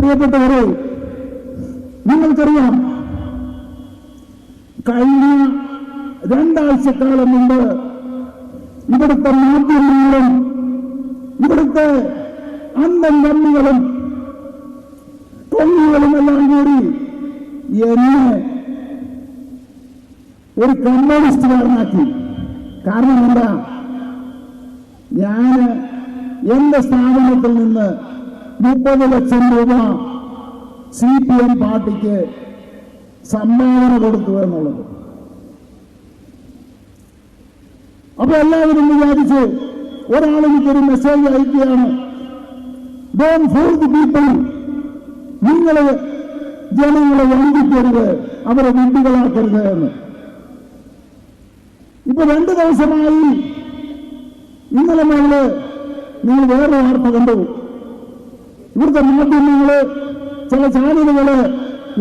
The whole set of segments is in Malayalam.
പ്രിയപ്പെട്ടവരെ, നിങ്ങൾക്കറിയാം, കഴിഞ്ഞ 2 ആഴ്ചക്കാലം മുമ്പ് ഇവിടുത്തെ മാധ്യമങ്ങളും ഇവിടുത്തെ അന്തം കമ്മികളും കൊങ്ങികളും എല്ലാം കൂടി എന്നെ ഒരു കമ്മ്യൂണിസ്റ്റുകാരനാക്കി. കാരണം എന്താ? ഞാൻ എന്റെ സ്ഥാപനത്തിൽ നിന്ന് 30 ലക്ഷം രൂപ CPM പാർട്ടിക്ക് സംഭാവന കൊടുത്തു എന്നുള്ളത്. അപ്പൊ എല്ലാവരും വിചാരിച്ച് ഒരാളെനിക്കൊരു മെസ്സേജ് അയക്കുകയാണ്, ഡോണ്ട് ഫൂൾ ദി പീപ്പിൾ, നിങ്ങൾ ജനങ്ങളെ വഞ്ചിക്കരുത്, അവരെ വിഡ്ഢികളാക്കരുത് എന്ന്. ഇപ്പൊ 2 ദിവസമായി ഇന്നലെ മുതല് നിങ്ങൾ വേറെ വാർത്ത കണ്ടു. ഇവിടുത്തെ മാധ്യമങ്ങള്, ചില ചാനലുകള്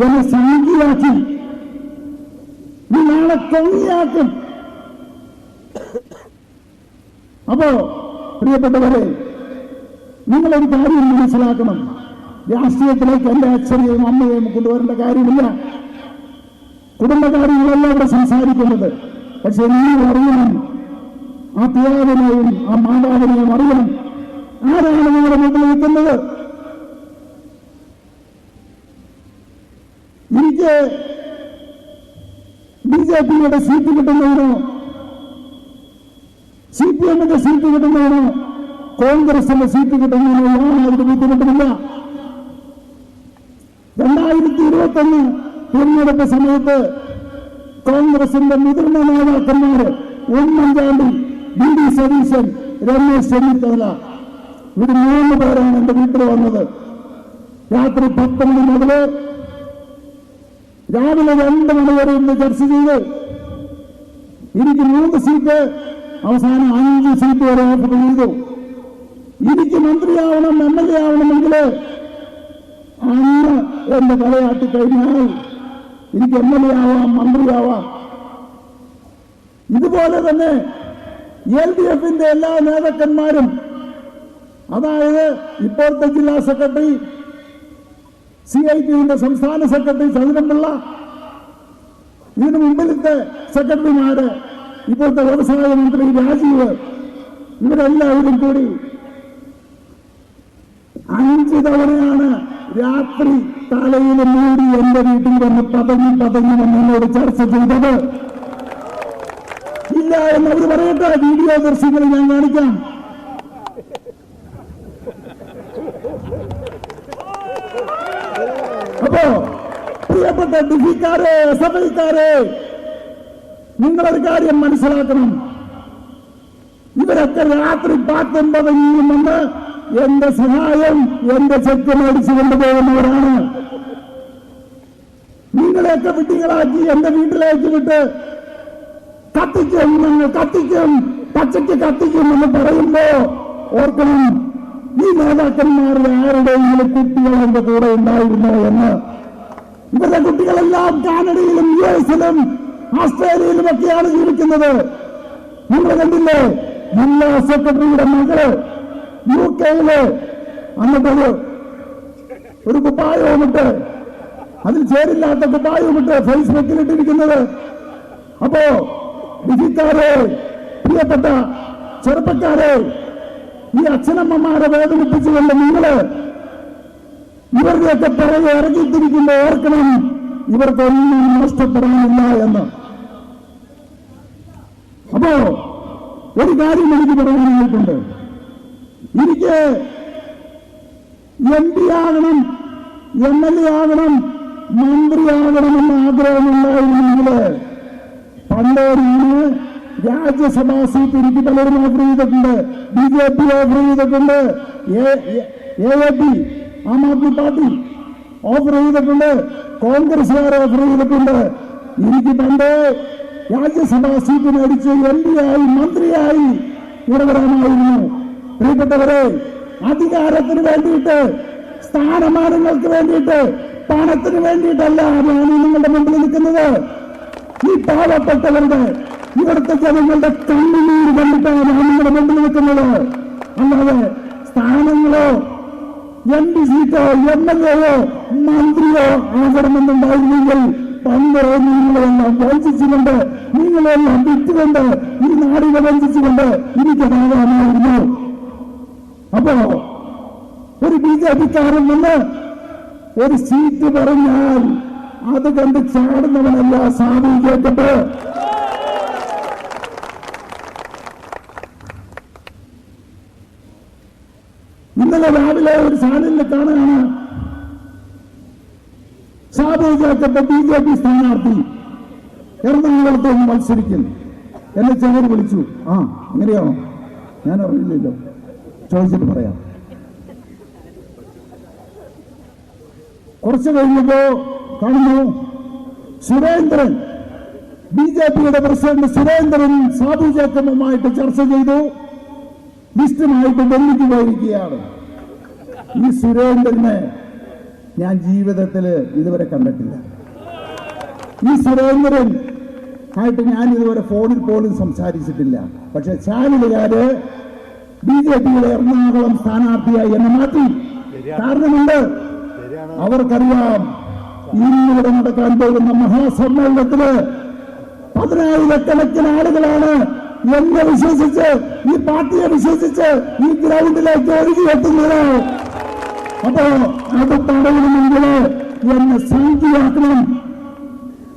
എന്നെ സംഖ്യയാക്കി, നീ നാളെ കൊങ്ങിയാക്കും. അപ്പോ പ്രിയപ്പെട്ടവരെ, നിങ്ങളൊരു കാര്യം മനസ്സിലാക്കണം. രാഷ്ട്രീയത്തിലേക്ക് എന്റെ അച്ഛനെയും അമ്മയെയും കൊണ്ടുവരേണ്ട കാര്യമില്ല. കുടുംബകാര്യങ്ങളല്ല ഇവിടെ സംസാരിക്കുന്നത്. പക്ഷെ നിങ്ങൾ അറിയണം, ആ പിതാവിനെയും ആ മാതാവിനെയും അറിയണം. ആരാണ് നിങ്ങളുടെ വീട്ടിൽ നിൽക്കുന്നത്? എനിക്ക് BJPയുടെ സീറ്റ് കിട്ടുന്നതിനോ CPMന്റെ സീറ്റ് കിട്ടുന്നതിനോ കോൺഗ്രസിന്റെ സീറ്റ് കിട്ടുന്നതിനോ യാതൊരു ബുദ്ധിമുട്ടുമില്ല. 2021 തിരഞ്ഞെടുപ്പ് സമയത്ത് കോൺഗ്രസിന്റെ മുതിർന്ന നേതാക്കന്മാര് ഉമ്മൻചാണ്ടി, DD സതീശൻ, രമേശ് ചെന്നിത്തല, ഇവര് 3 പേരാണ് എന്റെ വീട്ടിൽ വന്നത്. രാത്രി 10 മണി മുതൽ രാവിലെ 2 മണി വരെ ഇന്ന് ചർച്ച ചെയ്ത് എനിക്ക് 3 സീറ്റ്, അവസാനം 5 സീറ്റ് വരെ ഓഫർ ചെയ്തു. എനിക്ക് മന്ത്രിയാവണം, MLA ആവണമെങ്കിൽ അന്ന് എന്റെ തലയാട്ടി കഴിഞ്ഞാൽ എനിക്ക് MLA ആവാം, മന്ത്രിയാവാം. ഇതുപോലെ തന്നെ LDFന്റെ എല്ലാ നേതാക്കന്മാരും, അതായത് ഇപ്പോഴത്തെ ജില്ലാ സെക്രട്ടറി, CITയുടെ സംസ്ഥാന സെക്രട്ടറി ചന്ദ്രൻപിള്ള, ഇതിനു മുമ്പിലത്തെ സെക്രട്ടറിമാര്, ഇപ്പോഴത്തെ വ്യവസായ മന്ത്രി രാജീവ്, ഇവരെല്ലാവരും കൂടി 5 തവണയാണ് രാത്രി തലയിൽ മൂടി എന്റെ വീട്ടിൽ വന്ന് പതങ്ങി എന്നോട് ചർച്ച ചെയ്തത്. ഇല്ല എന്നവർ പറയട്ടെ, വീഡിയോ ദൃശ്യങ്ങൾ ഞാൻ കാണിക്കാം. അപ്പോ പ്രിയപ്പെട്ട ഡിഫിക്കാരെ, സഭക്കാരെ, നിങ്ങളൊരു കാര്യം മനസ്സിലാക്കണം. ഇവരൊക്കെ രാത്രി 19 വന്ന് എന്റെ സഹായം, എന്റെ ചെക്ക് മേടിച്ചു കൊണ്ടുപോകുന്നവരാണ്. നിങ്ങളെയൊക്കെ വിട്ടികളാക്കി എന്റെ വീട്ടിലേക്ക് വിട്ട് കത്തിക്കും, ഞങ്ങൾ കത്തിക്കും, പച്ചയ്ക്ക് കത്തിക്കും എന്ന് പറയുമ്പോ ഓർക്കണം, ഈ നേതാക്കന്മാരുടെ ആരുടെയെങ്കിലും കുട്ടികൾ എന്റെ കൂടെ ഉണ്ടായിരുന്നോ എന്ന്. ഇവരുടെ കുട്ടികളെല്ലാം കാനഡയിലും US-ലും ഓസ്ട്രേലിയയിലും ഒക്കെയാണ് ജീവിക്കുന്നത്. നിങ്ങൾ കണ്ടില്ലേ, ജില്ലാ സെക്രട്ടറിയുടെ മകള് UK-യില് എന്നിട്ടൊരു കുപ്പായവുമിട്ട്, അതിൽ ചേരില്ലാത്ത കുപ്പായവുമിട്ട് ഫേസ്ബുക്കിലിട്ടിരിക്കുന്നത്. അപ്പോ വിധിക്കാരെ, പ്രിയപ്പെട്ട ചെറുപ്പക്കാരെ, ഈ അച്ഛനമ്മമാരെ വേദനിപ്പിച്ചുകൊണ്ട് നിങ്ങള് ഇവരുടെയൊക്കെ പിറകെ ഇറങ്ങിത്തിരിക്കുമ്പോൾ ഓർക്കണം, ഇവർക്കൊന്നും നഷ്ടപ്പെടാനില്ല എന്ന്. അപ്പോ ഒരു കാര്യം എനിക്ക് പറയാനായിട്ടുണ്ട്. എനിക്ക് MP ആകണം, MLA ആകണം, മന്ത്രിയാകണമെന്ന് ആഗ്രഹമുണ്ടായിരുന്നെങ്കിൽ പണ്ടോരിന് രാജ്യസഭാ സീറ്റ് എനിക്ക് പലരും ഓഫർ ചെയ്തിട്ടുണ്ട്. BJP ഓഫർ ചെയ്തിട്ടുണ്ട്, AAP Aam Aadmi party offer ചെയ്തിട്ടുണ്ട്, കോൺഗ്രസുകാർ ഓഫർ ചെയ്തിട്ടുണ്ട്. എനിക്ക് പണ്ട് രാജ്യസഭാ സീറ്റ് മേടിച്ച് MP ആയി, മന്ത്രിയായി ഇവിടെ വരാമായിരുന്നു. പ്രിയപ്പെട്ടവരെ, അധികാരത്തിന് വേണ്ടിയിട്ട്, സ്ഥാനമാനങ്ങൾക്ക് വേണ്ടിയിട്ട്, പണത്തിന് വേണ്ടിയിട്ടല്ല ഞാൻ നിങ്ങളുടെ മുമ്പിൽ നിൽക്കുന്നത്. ഈ പാവപ്പെട്ടവരുടെ, ഇവിടുത്തെ ജനങ്ങളുടെ കണ്ണുനീര് കണ്ടിട്ടാണ് ഞാൻ നിങ്ങളുടെ മുമ്പിൽ നിൽക്കുന്നത്. അല്ലാതെ സ്ഥാനങ്ങളോ MP സീറ്റോ MLA-യോ മന്ത്രിയോ ആകണമെന്നുണ്ടായിരുന്നെങ്കിൽ പണ്ട് നിങ്ങളെല്ലാം വഞ്ചിച്ചുകൊണ്ട്, നിങ്ങളെല്ലാം വിറ്റുകൊണ്ട്, ഈ നാടിനെ വഞ്ചിച്ചുകൊണ്ട് എനിക്കതാകാമായിരുന്നു. അപ്പോ ഒരു BJP-ക്കാരൻ നിന്ന് ഒരു സീറ്റ് പറഞ്ഞാൽ അത് കണ്ട് ചാടുന്നവനല്ല സാധു ജേക്കബ്. ഇന്നലെ രാവിലെ ഒരു ചാനലിൽ കാണുകയാണ്, സാധു ജേക്കബ് BJP സ്ഥാനാർത്ഥി എറണാകുളത്ത് നിന്ന് മത്സരിക്കുന്നു. എന്നെ ചിലർ വിളിച്ചു. ആ അങ്ങനെയാണോ? ഞാൻ അറിയില്ലല്ലോ, ചോദിച്ചിട്ട് പറയാം. കുറച്ച് കഴിഞ്ഞപ്പോ കാണുന്നു സുരേന്ദ്രൻ, BJP-യുടെ പ്രസിഡന്റ് സുരേന്ദ്രൻ സാധു ജേക്കബുമായിട്ട് ചർച്ച ചെയ്തു, ലിസ്റ്റുമായിട്ട് ഡൽഹിക്ക് പോയിരിക്കുകയാണ്. ഈ സുരേന്ദ്രനെ ഞാൻ ജീവിതത്തിൽ ഇതുവരെ കണ്ടിട്ടില്ല. ഈ സുരേന്ദ്രൻ ആയിട്ട് ഞാൻ ഇതുവരെ ഫോണിൽ പോലും സംസാരിച്ചിട്ടില്ല. പക്ഷെ ചാനലുകാര് BJP-യുടെ എറണാകുളം സ്ഥാനാർത്ഥിയായി എന്നെ മാറ്റി. കാരണമുണ്ട്, അവർക്കറിയാം ഇന്നിവിടെ നടക്കാൻ പോകുന്ന മഹാസമ്മേളനത്തില് 10,000-കണക്കിന് ആളുകളാണ് എന്നെ വിശ്വസിച്ച്, ഈ പാർട്ടിയെ വിശ്വസിച്ച് ഈ ഗ്രൗണ്ടിലേക്ക് ഒഴുകിയെത്തുന്നത്. അപ്പോ അത് തടയണമെങ്കിൽ എന്നെ സംഖ്യയാക്കണം.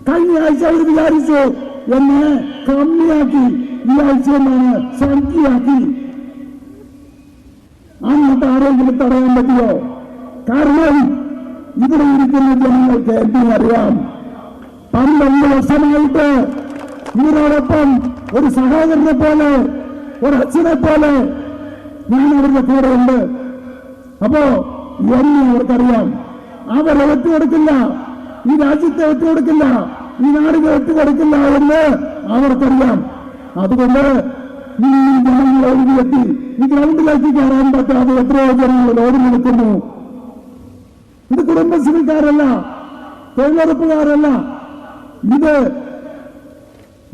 കഴിഞ്ഞ ആഴ്ച അവർ വിചാരിച്ചു എന്നെ കമ്മിയാക്കി, ഈ ആഴ്ച എന്നാണ് സംഖ്യയാക്കി. അന്നത്തെ ആരെങ്കിലും തടയാൻ പറ്റിയോ? കാരണം ഇവിടെ ഇരിക്കുന്ന ജനങ്ങൾക്ക് എന്തിനും അറിയാം. 12 വർഷമായിട്ട് ഇവരോടൊപ്പം ഒരു സഹോദരനെ പോലെ, ഒരു അച്ഛനെ പോലെ ഞാൻ അവരുടെ കൂടെ ഉണ്ട്. അപ്പോ എന്നെ അവർക്കറിയാം. അവരെ ഒറ്റുകൊടുക്കില്ല, ഈ രാജ്യത്തെ ഒറ്റുകൊടുക്കില്ല, ഈ നാടിനെ ഒറ്റുകൊടുക്കില്ല എന്ന് അവർക്കറിയാം. അതുകൊണ്ട് ഈ ജനങ്ങൾ ഒഴുകിയെത്തി ഈ ഗ്രൗണ്ടിലേക്ക് കയറാൻ പറ്റാതെ എത്രയോ ജനങ്ങൾ ഓടി നിൽക്കുന്നു. ഇത് കുടുംബശ്രീക്കാരല്ല, തൊഴിലുറപ്പുകാരല്ല, ഇത്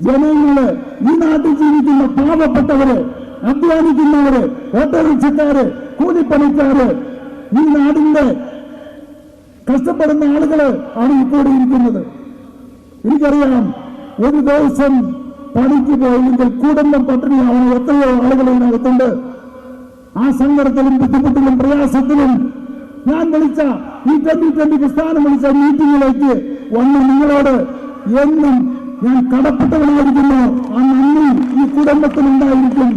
ജനങ്ങള്, ഈ നാട്ടിൽ ജീവിക്കുന്ന പാവപ്പെട്ടവര്, അധ്വാനിക്കുന്നവര്, ഓട്ടോറിക്ഷക്കാര്, കൂലിപ്പണിക്കാര്, ഈ നാടിന്റെ കഷ്ടപ്പെടുന്ന ആളുകള് ആണ് ഈ കൂടെ ഇരിക്കുന്നത്. എനിക്കറിയാം, ഒരു ദിവസം പണിക്ക് പോയെങ്കിൽ കുടുംബം പട്ടിണിയാവുന്ന എത്രയോ ആളുകൾ ഇതിനകത്തുണ്ട്. ആ സങ്കടത്തിലും ബുദ്ധിമുട്ടിലും പ്രയാസത്തിലും ഞാൻ വിളിച്ച ഈ 2020 പ്രസ്ഥാനം വിളിച്ച മീറ്റിംഗിലേക്ക് വന്ന് നിങ്ങളോട് എന്നും ഞാൻ കടപ്പെട്ടവനായിരിക്കുന്നു. ആ നന്ദി ഈ കുടുംബത്തിനുണ്ടായിരിക്കും.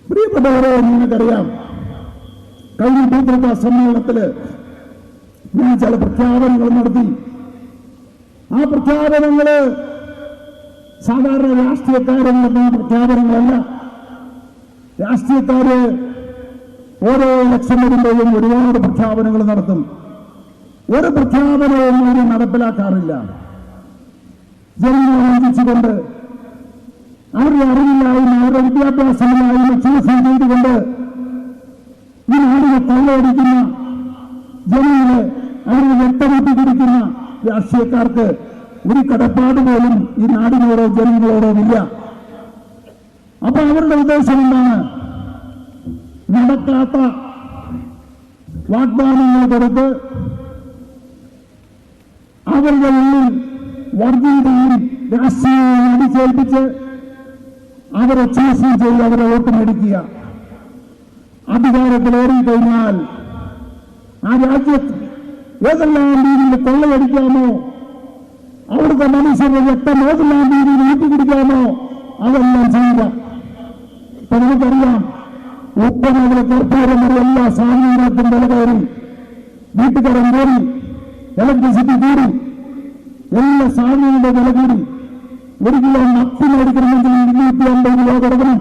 പ്രിയപ്പെട്ടവരെ, നിങ്ങൾക്കറിയാം, കഴിഞ്ഞ ഭൂതൃക സമ്മേളനത്തില് ഞാൻ ചില പ്രഖ്യാപനങ്ങൾ നടത്തി. ആ പ്രഖ്യാപനങ്ങള് സാധാരണ രാഷ്ട്രീയക്കാരൻ നടത്തുന്ന പ്രഖ്യാപനങ്ങളല്ല. രാഷ്ട്രീയക്കാര് ഓരോ ഇലക്ഷൻ വരുമ്പോഴും ഒരുപാട് പ്രഖ്യാപനങ്ങൾ നടത്തും. ഒരു പ്രഖ്യാപനവും അവർ നടപ്പിലാക്കാറില്ല. ജനങ്ങളെ വഞ്ചിച്ചുകൊണ്ട്, അവരുടെ അറിവില്ലായ്മ, അവരുടെ വിദ്യാഭ്യാസമില്ലായ്മ ചൂഷണം ചെയ്തുകൊണ്ട് ഈ നാടിനെ കൊള്ളയടിക്കുന്ന ജനങ്ങളെ അവരുടെ വ്യക്തമാക്കി കുടിക്കുന്ന രാഷ്ട്രീയക്കാർക്ക് ഒരു കടപ്പാട് പോലും ഈ നാടിനോടോ ജനങ്ങളോടോ ഇല്ല. അപ്പൊ അവരുടെ ഉദ്ദേശം എന്താണ്? നടക്കാത്ത വാഗ്ദാനങ്ങൾ കൊടുത്ത് അവരുടെ ഉള്ളിൽ വർഗീയതയും രാഷ്ട്രീയവും അടിച്ചേൽപ്പിച്ച് അവരെ ചൂഷണം ചെയ്ത് അവരെ വോട്ട് മേടിക്കുക. അധികാരത്തിലേറി കഴിഞ്ഞാൽ ആ രാജ്യത്ത് ഏതെല്ലാം രീതിയിൽ കൊള്ളയടിക്കാമോ, അവിടുത്തെ മനുഷ്യരുടെ രക്തം ഏതെല്ലാം രീതിയിൽ ഊറ്റിക്കുടിക്കാമോ അതെല്ലാം ചെയ്യുക. ഇപ്പൊ നമുക്കറിയാം, ഉപ്പുമുതൽ കർപ്പൂരം വരെ എല്ലാ സാധനങ്ങൾക്കും വില കയറി, വീട്ടുകാരൻ കയറി, ഇലക്ട്രിസിറ്റി കൂടി, എല്ലാ സാധനങ്ങളുടെ വില കൂടി. 1 കിലോ മത്തി മേടിക്കണമെങ്കിൽ 250 രൂപ കൊടുക്കണം.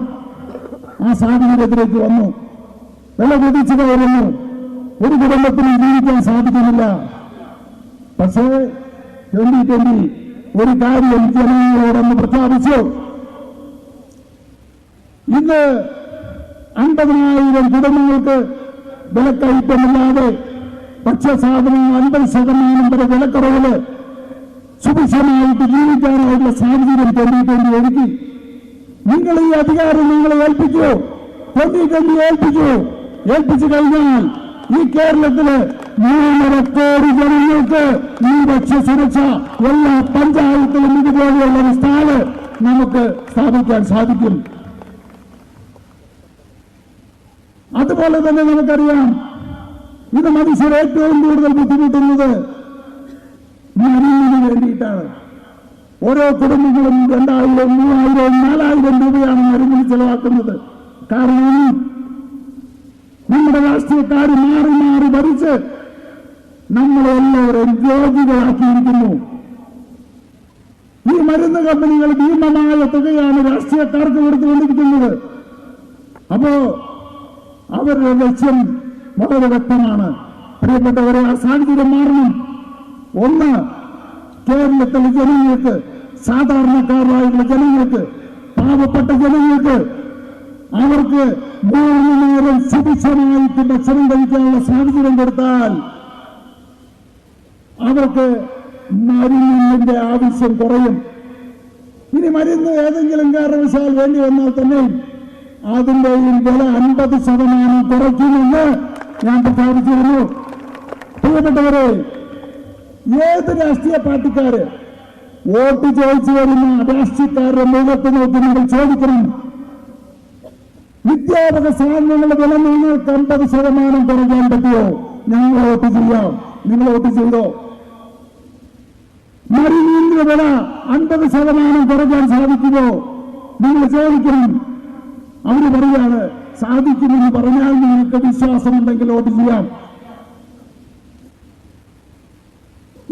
ആ സാധനത്തിലേക്ക് വന്നു, വില കുതിച്ചു കയറുന്നു. ഒരു കുടുംബത്തിന് ജീവിക്കാൻ സാധിക്കുന്നില്ല. പക്ഷേ 2020 ഒരു കാര്യം ജനങ്ങളോടൊന്ന് പ്രഖ്യാപിച്ചു. ഇന്ന് 50,000 കുടുംബങ്ങൾക്ക് വിലക്കയറ്റമില്ലാതെ ഭക്ഷ്യസാധനങ്ങൾ 50% വരെ വിലക്കുറവില് സുഭിക്ഷമായിട്ട് ജീവിക്കാനായിട്ടുള്ള സാഹചര്യം 2020 ഒരുക്കി. നിങ്ങൾ ഈ അധികാരം നിങ്ങളെ ഏൽപ്പിക്കൂ. 2020 ഏൽപ്പിച്ചു കഴിഞ്ഞാൽ ഈ കേരളത്തില് 3.5 കോടി ജനങ്ങൾക്ക് ഈ ഭക്ഷ്യസുരക്ഷ എല്ലാ പഞ്ചായത്തിലും ഇതുപോലെയുള്ള ഒരു സ്റ്റാള് നമുക്ക് സ്ഥാപിക്കാൻ സാധിക്കും. അതുപോലെ തന്നെ നമുക്കറിയാം, ഇത് മനുഷ്യർ ഏറ്റവും കൂടുതൽ ബുദ്ധിമുട്ടുന്നത് മരുന്നിന് വേണ്ടിയിട്ടാണ്. ഓരോ കുടുംബങ്ങളും 2000, 3000, 4000 രൂപയാണ് മരുന്നിന് ചെലവാക്കുന്നത്. കാരണം നമ്മുടെ രാഷ്ട്രീയക്കാർ മാറി മാറി ഭരിച്ച് നമ്മളെല്ലാവരും രോഗികളാക്കിയിരിക്കുന്നു. ഈ മരുന്ന് കമ്പനികൾ ഭീമമായ തുകയാണ് രാഷ്ട്രീയക്കാർക്ക് കൊടുത്തുകൊണ്ടിരിക്കുന്നത്. അപ്പോ അവരുടെ ലക്ഷ്യം വളരെ വ്യക്തമാണ്. പ്രിയപ്പെട്ടവരെ, ആ സാഹചര്യം മാറണം. ഒന്ന്, കേരളത്തിലെ ജനങ്ങൾക്ക്, സാധാരണക്കാരായുള്ള ജനങ്ങൾക്ക്, പാവപ്പെട്ട ജനങ്ങൾക്ക് അവർക്ക് 3 നേരം സുഭിക്ഷമായിട്ട് ഭക്ഷണം കഴിക്കാനുള്ള സാഹചര്യം കൊടുത്താൽ അവർക്ക് മരുന്നിന്റെ ആവശ്യം കുറയും. ഇനി മരുന്ന് ഏതെങ്കിലും കാരണവശാൽ വേണ്ടി വന്നാൽ തന്നെ അതിന്റെയും വില 50% കുറയ്ക്കുമെന്ന് ഞാൻ പ്രഖ്യാപിച്ചിരുന്നു. പ്രിയപ്പെട്ടവരെ, ഏത് രാഷ്ട്രീയ പാർട്ടിക്കാര് വോട്ട് ചോദിച്ചു വരുന്ന രാഷ്ട്രീയക്കാരുടെ മുഖത്ത് നോക്കി നമ്മൾ ചോദിക്കണം, നിത്യോപക സാധനങ്ങളുടെ വില നിങ്ങൾക്ക് 50% കുറയ്ക്കാൻ പറ്റുമോ? ഞങ്ങൾ വോട്ട് ചെയ്യാം. നിങ്ങൾ വോട്ട് ചെയ്തോ? മരുന്നിന്റെ വില 50% കുറയ്ക്കാൻ സാധിക്കുമോ? നിങ്ങൾ ചോദിക്കണം. അവര് പറയാണ് സാധിക്കുമെന്ന് പറഞ്ഞാൽ നിങ്ങൾക്ക് വിശ്വാസമുണ്ടെങ്കിൽ വോട്ട് ചെയ്യാം.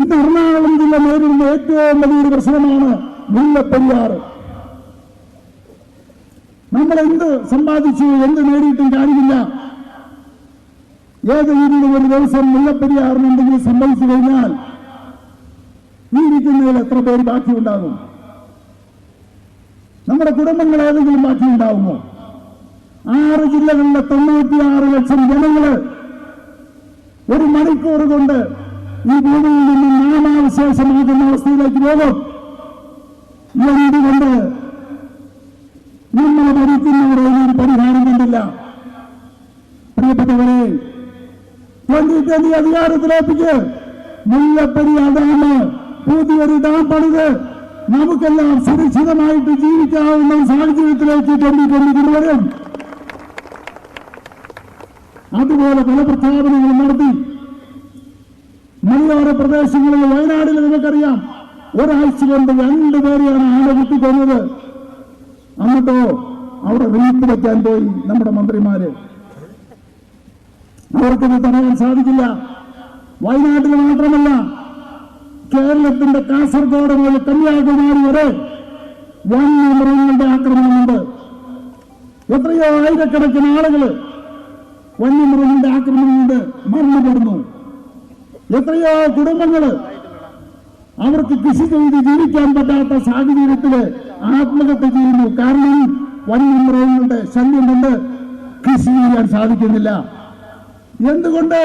ഇന്ന് എറണാകുളം ജില്ല നേരിടുന്ന ഏറ്റവും വലിയൊരു പ്രശ്നമാണ് മുല്ലപ്പെരിയാർ. നമ്മൾ എന്ത് സമ്പാദിച്ചു, എന്ത് നേടിയിട്ടും കാര്യമില്ല. ഏതെങ്കിലും ഒരു ദിവസം മുല്ലപ്പെരിയാറിന് എന്തെങ്കിലും സംഭവിച്ചു കഴിഞ്ഞാൽ ഈ ഇരിക്കുന്നതിൽ എത്ര പേര് ബാക്കിയുണ്ടാകും? നമ്മുടെ കുടുംബങ്ങൾ ഏതെങ്കിലും ബാക്കിയുണ്ടാവുമോ? 6 ജില്ലകളിലെ 96 ലക്ഷം ജനങ്ങള് 1 മണിക്കൂർ കൊണ്ട് ഈ ഭൂമിയിൽ നിന്നും നാമാവശേഷമാകുന്ന അവസ്ഥയിലേക്ക് പോകും. എന്തുകൊണ്ട് നമ്മൾ ഭരിക്കുന്നവരെ ഒരു പരിഹാരം കണ്ടില്ല? പ്രിയപ്പെട്ടവരെ, 2020 അധികാരത്തിലേപ്പിക്ക് മുല്ലപ്പെരിയാർ ഡാം, പുതിയൊരു ഡാം പണിത് നമുക്കെല്ലാം സുരക്ഷിതമായിട്ട് ജീവിക്കാവുന്ന സാഹചര്യത്തിലേക്ക് 2020 കൊണ്ടുവരും. അതുപോലെ പല പ്രഖ്യാപനങ്ങളും നടത്തി. മലയോര പ്രദേശങ്ങളിൽ, വയനാടിൽ നമുക്കറിയാം, ഒരാഴ്ച കൊണ്ട് 2 പേരെയാണ് ആന കുത്തിക്കൊന്നത്. എന്നിട്ടോ അവിടെ റീത്ത് വയ്ക്കാൻ പോയി നമ്മുടെ മന്ത്രിമാര്. അവർക്കത് തടയാൻ സാധിക്കില്ല. വയനാട്ടിൽ മാത്രമല്ല, കേരളത്തിന്റെ കാസർഗോഡ് മുതൽ കന്യാകുമാരി വരെ വന്യമൃഗങ്ങളുടെ ആക്രമണമുണ്ട്. എത്രയോ ആയിരക്കണക്കിന് ആളുകൾ വന്യമൃഗങ്ങളുടെ ആക്രമണം കൊണ്ട് മരണപ്പെടുന്നു. എത്രയോ കുടുംബങ്ങള് അവർക്ക് കൃഷി ചെയ്ത് ജീവിക്കാൻ പറ്റാത്ത സാഹചര്യത്തില് ആത്മഹത്യ ചെയ്യുന്നു. കാരണം വന്യമൃഗങ്ങളുടെ ശല്യം കൊണ്ട് കൃഷി ചെയ്യാൻ സാധിക്കുന്നില്ല. എന്തുകൊണ്ട്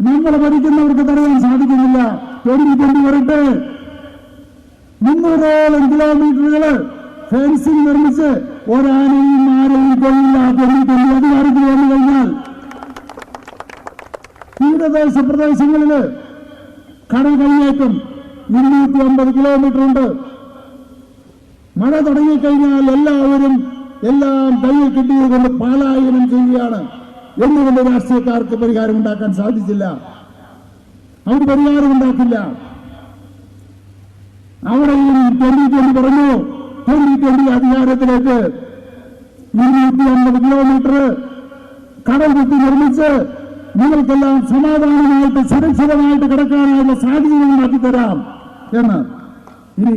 നമ്മൾ ഭരിക്കുന്നവർക്ക് തടയാൻ സാധിക്കുന്നില്ല? 2020 വരട്ടെ, 300ഓളം കിലോമീറ്ററുകള് ഫെൻസിംഗ് നിർമ്മിച്ച് ഒരാനയും ആരെയും കൊള്ളില്ല. 2020 അധികാരത്തിൽ വന്നു കഴിഞ്ഞാൽ തീരദേശ പ്രദേശങ്ങളില് കടൽ കൈയേറ്റം 250 കിലോമീറ്റർ ഉണ്ട്. മഴ തുടങ്ങിക്കഴിഞ്ഞാൽ എല്ലാവരും എല്ലാം കയ്യിൽ കിട്ടിയതുകൊണ്ട് പലായനം ചെയ്യുകയാണ്. എന്തുകൊണ്ട് രാഷ്ട്രീയക്കാർക്ക് പരിഹാരം ഉണ്ടാക്കാൻ സാധിച്ചില്ല? അവർ പരിഹാരം ഉണ്ടാക്കില്ല. അവിടെയും 2020 പറഞ്ഞു, 2020 അധികാരത്തിലേക്ക് 250 കിലോമീറ്റർ കടൽ കുത്തി നിർമ്മിച്ച് നിങ്ങൾക്കെല്ലാം സമാധാനമായിട്ട് സുരക്ഷിതമായിട്ട് കിടക്കാനായുള്ള സാഹചര്യം ഉണ്ടാക്കി തരാം എന്ന്. ഇനി